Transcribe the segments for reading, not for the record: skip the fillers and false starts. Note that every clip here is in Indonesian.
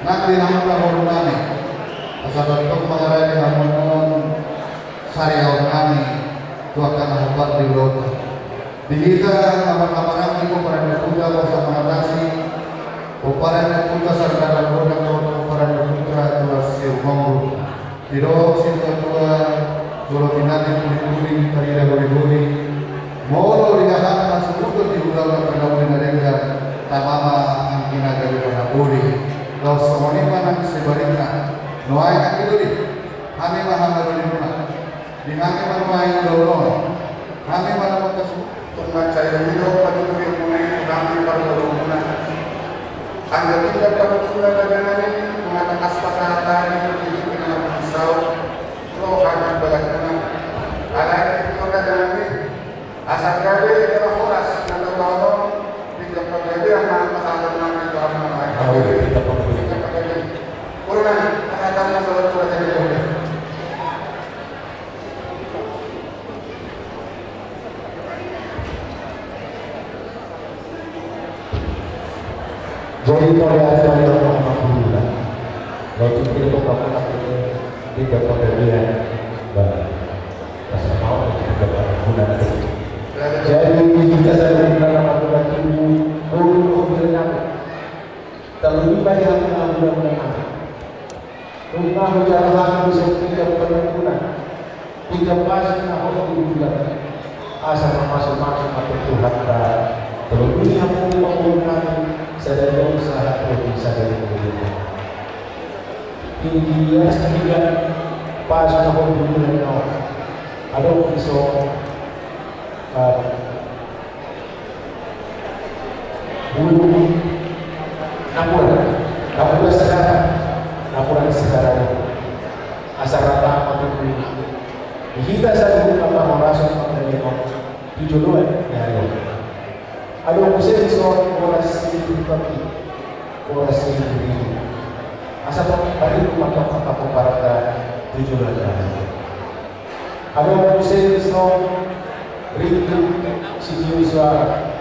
nanti namun lahor nami asal untuk mengarani hamunun sariawan nami tuakan habat di Eropa dihita kapan-kapan ko para napunta ko sa mga nasi o para napunta sa nagkakaroon ko para napunta ko sa Mongo pero sila tua kalau pinati kulit-kulit karira kulit-kulit molo dikatakan na subuto di ulang ng panahon na rin tamama ang ginagawa na puri law sa maniman ang sibarin na nuay ang kiluli kami mahangarunin mo na di kami manuay ang lolo kami manamang kasubuto saya dito patuloy mo na yung kami patuloy mo na ang dating patuloy na ganun mga takaspasahan hindi pinag-isaw lo kami balas mo na alay ito na ganun asal kali kalau horas nanti tahu tidak terjadi yang mana masalah nabi itu apa namanya tidak terjadi urunan ada masalah terjadi jadi pada hari yang alhamdulillah waktu itu kamu tidak terjadi dan rasa mau tidak berguna jadi kita sedang dalam waktu berjalan terlebih banyak yang mudah-mudahan rumah berjalan bisa tidak berguna tidak pasti nak juga asal masing-masing atau Tuhan terlebih yang menggunakan sedang usaha bisa dari dunia dia sendiri pas nak berguna ada kisah dulu Napura sekarang asal rata apa kita satu apa merasa mengenai tujuh dua ya ada usia seorang orasi tapi orasi ini asal balik mata kata pembarata tujuh dua ada usia seorang rindu sisi usaha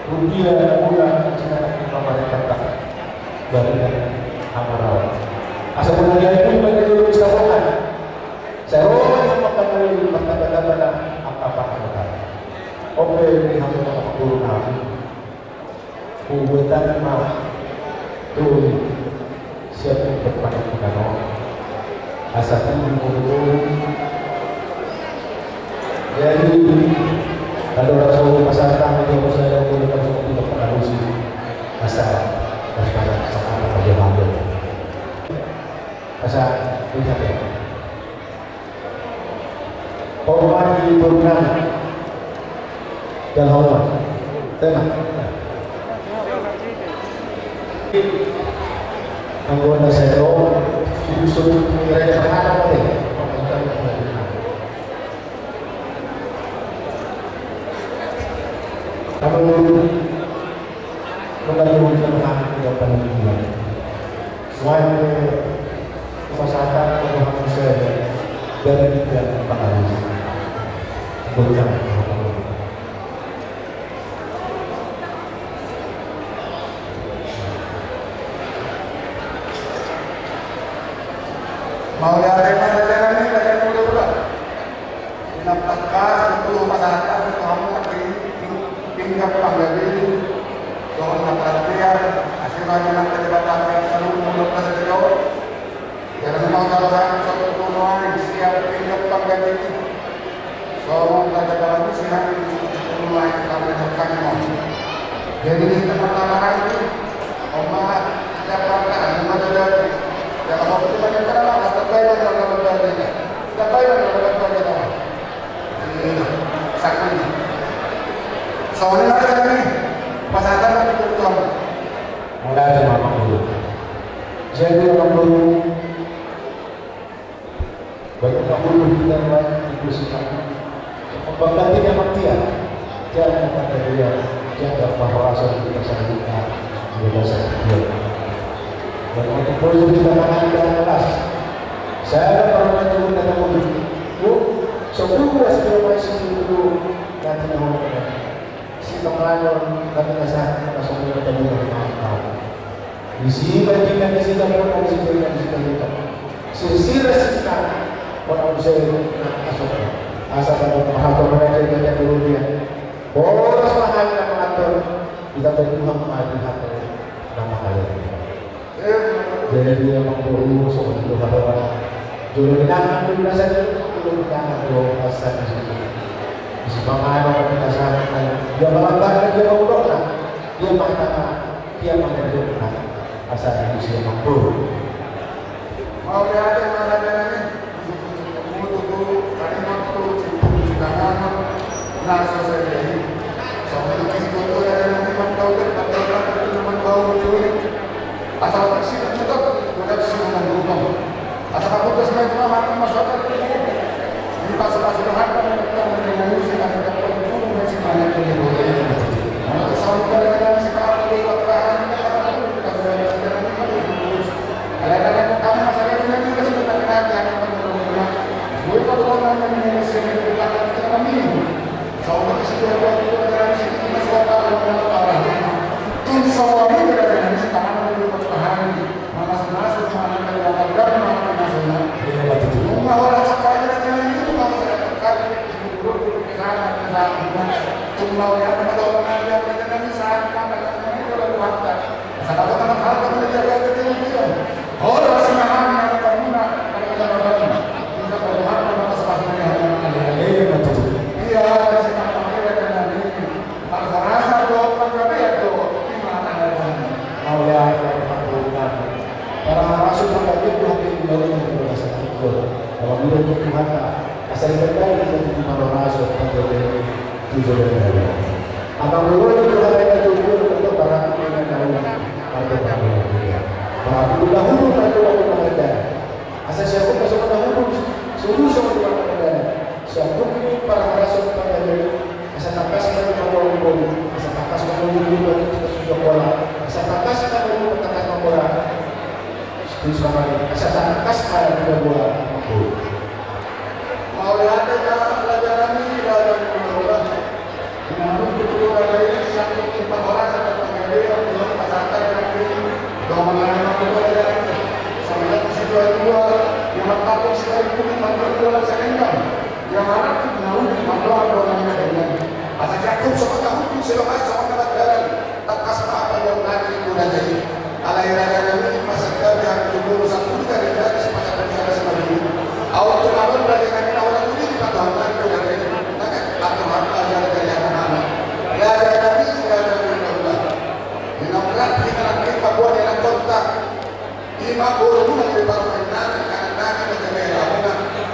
rupiah bulan jangan pemerintah dari Amarau asal pengajian itu banyak dulu misalkan saya yang makan dulu kata-kata apa oke ini harus turun nabi kubutan mah tuh siapa yang berpada kita asal jadi kalau Rasul pasarkan itu saya boleh masuk di depan sih asal pasarkan sama aja ambil asal lihat ya korban di turunan dan hormat tenang anggota saya justru mereka berharap deh kami mengandung tentang kehidupan dunia. Selain masyarakat pemahaman saya dari tiga pengaruh berjam. Mau dari mana jalan ini dari mulut pula. Nampak untuk masyarakat kamu tinggal panggil doang perhatian hasilnya nanti terdapat seluruh mulut saja jauh jangan mau kalau satu turunan siap tinggal panggil soal kata lagi siapa itu mulai kami tekan mau jadi di tempat itu oma Jakarta mana dari yang mau kita banyak orang atau baik atau berbeda tidak baik atau berbeda ini sakit soalnya ada nih pasatan nanti berutang mulai ada mamak dulu jadi orang dulu bagi kamu kita lain itu sikap membanggakan yang maksiat jangan pada dia jaga bahwa rasa kita sangat bebas dia dan untuk boleh kita tangani dengan keras saya pernah menyebut dengan mobil sebelum segala macam itu nanti ngomong si kemarin kami rasa langsung bertemu dengan kawan Isikan di sini pun ada isikan di sini. Sisir orang bisa masuk. Asal ada paham mereka yang dulu dia. Boros mahal yang mengatur kita berjuang maju hati nama kalian. Jadi dia mengurus soal itu kalau dulu kita dulu saja dulu kita dulu asal di sini. Semangat kita sangat dia melanggar dia menguruskan dia mengatakan dia mengerjakan asal di sini mampu. Mau lihat yang mana ini? Mutu kali waktu ciputangan nasa saja. Soalnya itu tuh yang memang tahu dan memang tahu dulu. Asal bersih dan tetap bukan semua berubah. Asal aku terus cuma makan masyarakat ini. Di pasar-pasar harga mereka mengurusi akan perlu masih banyak yang boleh. Kalau sampai dengan sekarang di lapangan kadang-kadang kamu masalah ini kita sudah kenal yang berubah. Buat orang yang sering kita kami. Soalnya sudah buat kita di sini kita sudah tahu orang. Tim semua ini dari sekarang dulu pertahanan manas-manas mana kalau ada mana nasional. Rumah orang sekarang ini itu kalau saya katakan dulu sana jumlah yang orang yang berjalan di sana itu kalau fakta. Salah satu hal yang menjaga ketertiban. Orang semangat yang berguna pada kehidupan kita berdoa pada sesuatu yang ada. Iya, semangat mereka dan ini. Kalau rasa doa mereka itu Mau lihat perhubungan para rasul mengajar Tuhan yang dibawa kepada sakit kalau bila Tuhan asal terbaik dari para rasul menjadi tujuan dari akan mulai Tuhan yang tujuan untuk para yang tahu atau para dahulu pada waktu mereka asal siapa masuk dahulu seluruh sama Tuhan mereka siapa ini para rasul mengajar asal takas dari orang asal takas menunjuk dari tujuan bola asal takas kita perlu takas bola terus kembali asal takas pada dua bola mau lihat pelajaran ini dalam bola namun betul ada ini satu empat orang sampai menjadi belum pasangkan lagi domain pelajaran sampai di situ dua yang takut sekali pun mantul bola selengkap yang harap namun mantul bolanya dengan asal jakub sama tahun selepas sama pelajaran takas apa yang lagi itu jadi alairan ini masyarakat yang dulu satu dari semacam bicara seperti ini awal terlalu belajar orang ini kita tahu kan dari atau harta dari anak-anak ya dari Allah dinamkan kita nanti buat yang kontak lima guru pun dari para pemain anak-anak dan mereka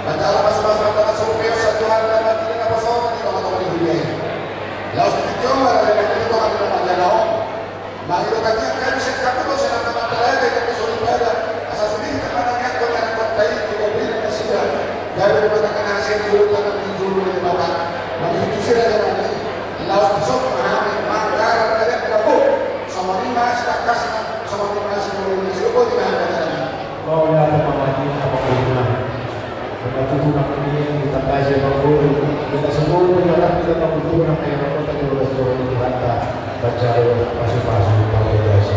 baca pas-pas antara survei satu hari dan tidak apa soal di teman-teman di dunia lalu kita dari itu kan ada mari kita kan bisa kamu tuh senang teman terlalu kita suruh pada asal sendiri kepadanya kau yang kontak itu beri dan sudah dari kepadanya hasil dulu karena dulu dari bapak mari itu sudah ada lalu besok memahami manggar kalian berapa sama lima setakas sama lima sebelum itu tidak ada mau lihat apa lagi apa hubungan kita tujuan ini kita kaji berguru kita semua berharap kita berguru apa yang kita terus itu harta baca pasal-pasal pada biasa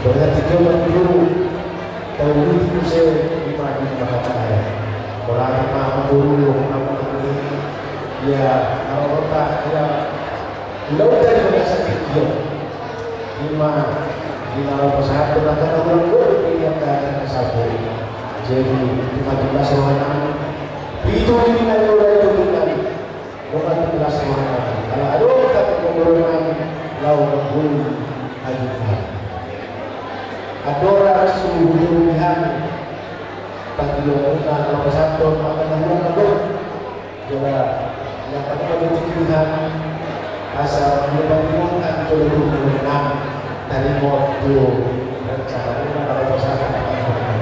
berarti kita perlu tahu itu saya dimana bahasa ayat orang apa guru apa ini ya kalau kita ya udah dari bahasa kecil lima di dalam pesawat ternyata orang guru yang ada satu jadi 15 orang itu ini nanti udah itu tadi bukan 15 orang kalau ada kita pengurusan lawan menghuni ajudan adora suhu dunia bagi kita kalau satu maka namun ada coba yang kami berpikirkan asal menyebabkan keluhan dari waktu rencana kita kalau pasangan akan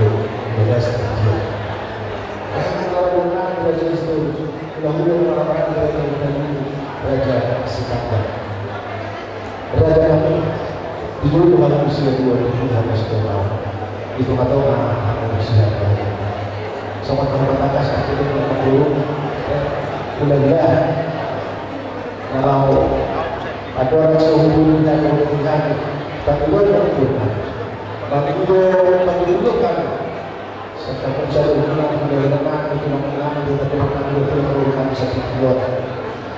beda seperti kalau benar belajar itu mudah-mudahan orang-orang dari Raja Sikapar Raja kami di dulu dalam usia 2000 tahun itu atau anak usia sama teman-teman saat itu mulai kalau ada orang sehubungan dengan Tuhan tapi gue tidak Tuhan mendudukan serta mencari hubungan dengan itu mengenai kita terlalu bisa dibuat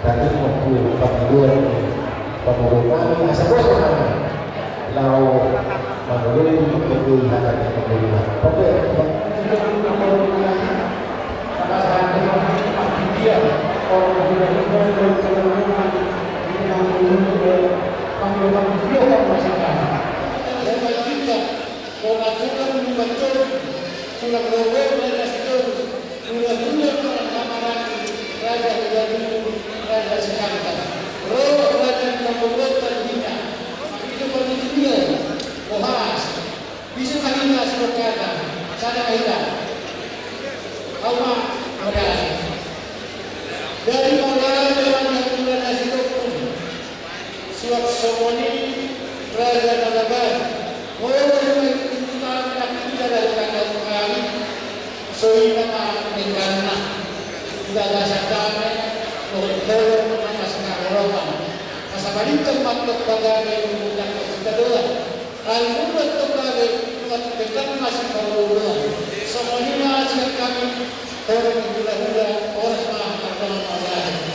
dari waktu pembuat pembuatan asal bos lalu menurut kebutuhan dan kebutuhan. Oke, dari Manggarai Dewan Bulan Nasidopun Suat Somoni Raja Nalaban mulai tuntutan kita dari tanggal kali soalnya mengenai tidak ada sadame untuk atas ngaroban masa balik tempat kepada mengundang kedua al-mulut kepada dekat masih baru semuanya ajak kami orang hula-hula orang akan mengalami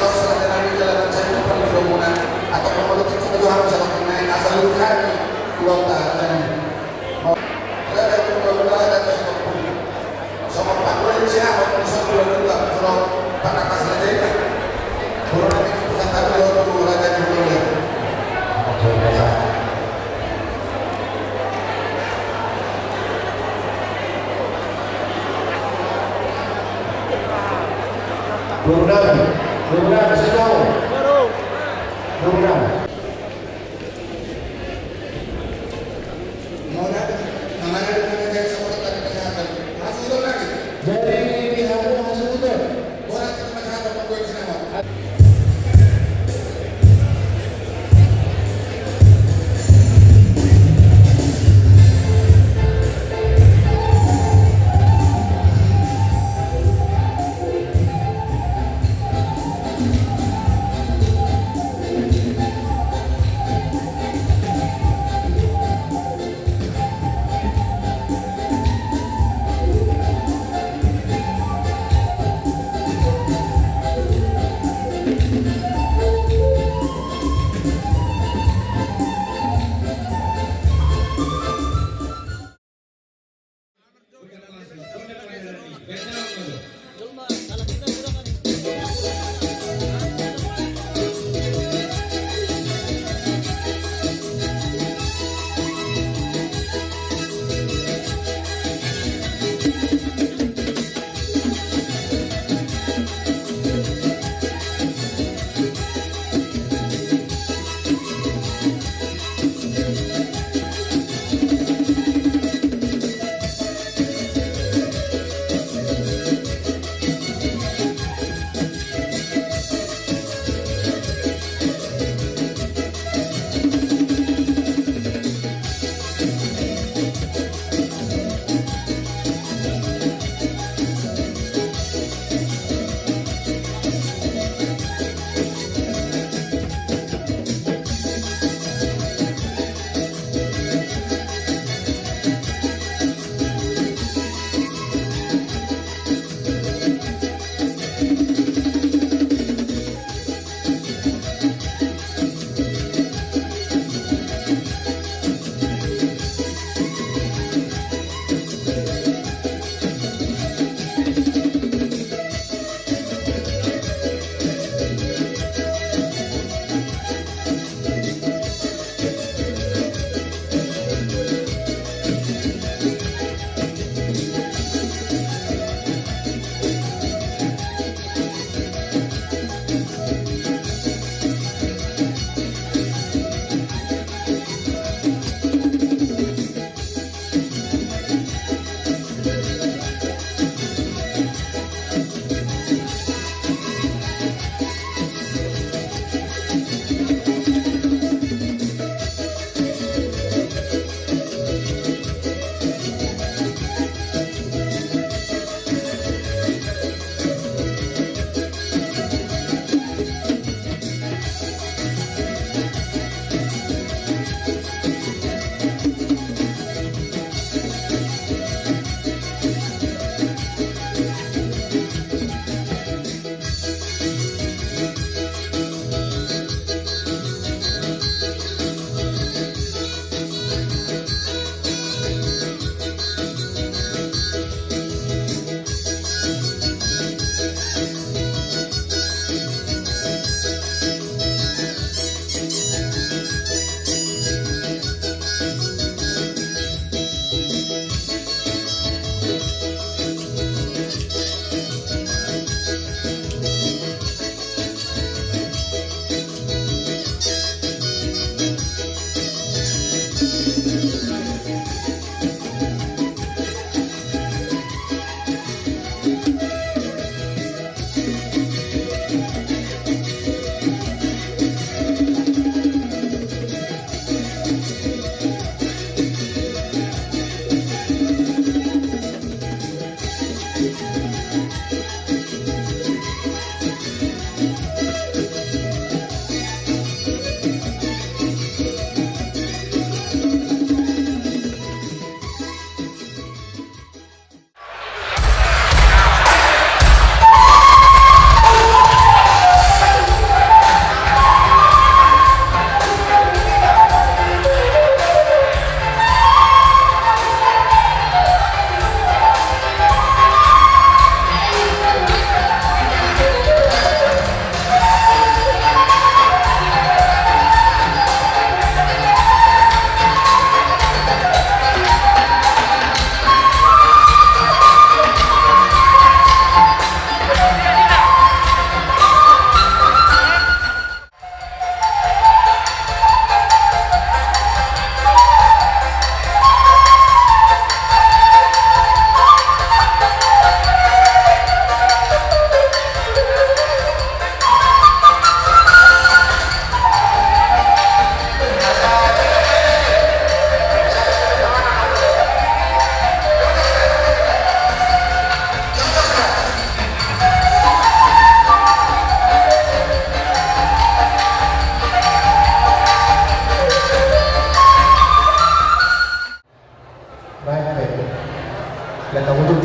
Kalau saudara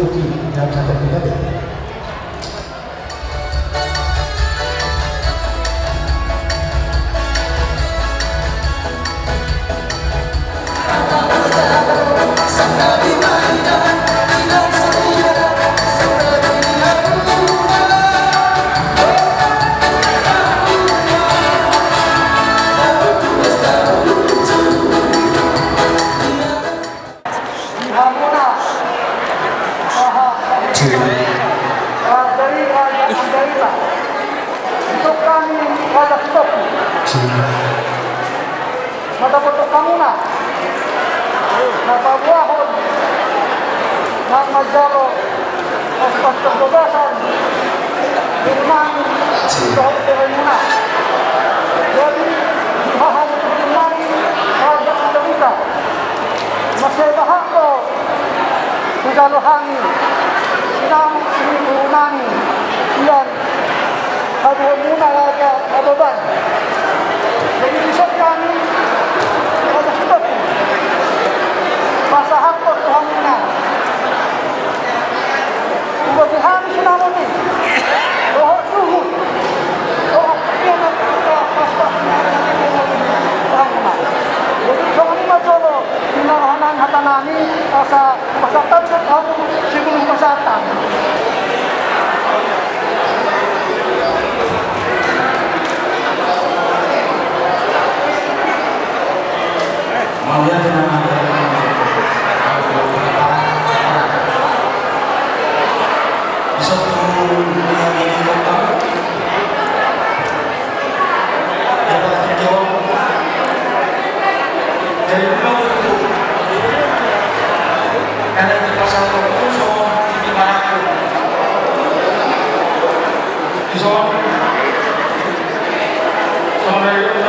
Suzuki yang sangat kita deh. Dari Raja Mandalika untuk kami Raja Stopi mata bentuk kamuna napabuahon ng Majaro at pagkababasan firman dahil kaya muna jadi mahal namin Raja Mandalika masyabahan ko Sudalohangin Sinang Sinunani Iyan Aduh muna Raja Ababan jadi isip kami Raja Stop Pasahan ko Tuhan muna Ubagihan sinamon ni Rohok suhud Rohok yan ang paspas Tuhan muna jadi kami majolo Pinarahanan hatanani sa pasatan ang sigurong pasatan Maunya dengan bisa ini kota dapat dijawab dari pulau itu karena di pasar itu soal di Maraku di soal dari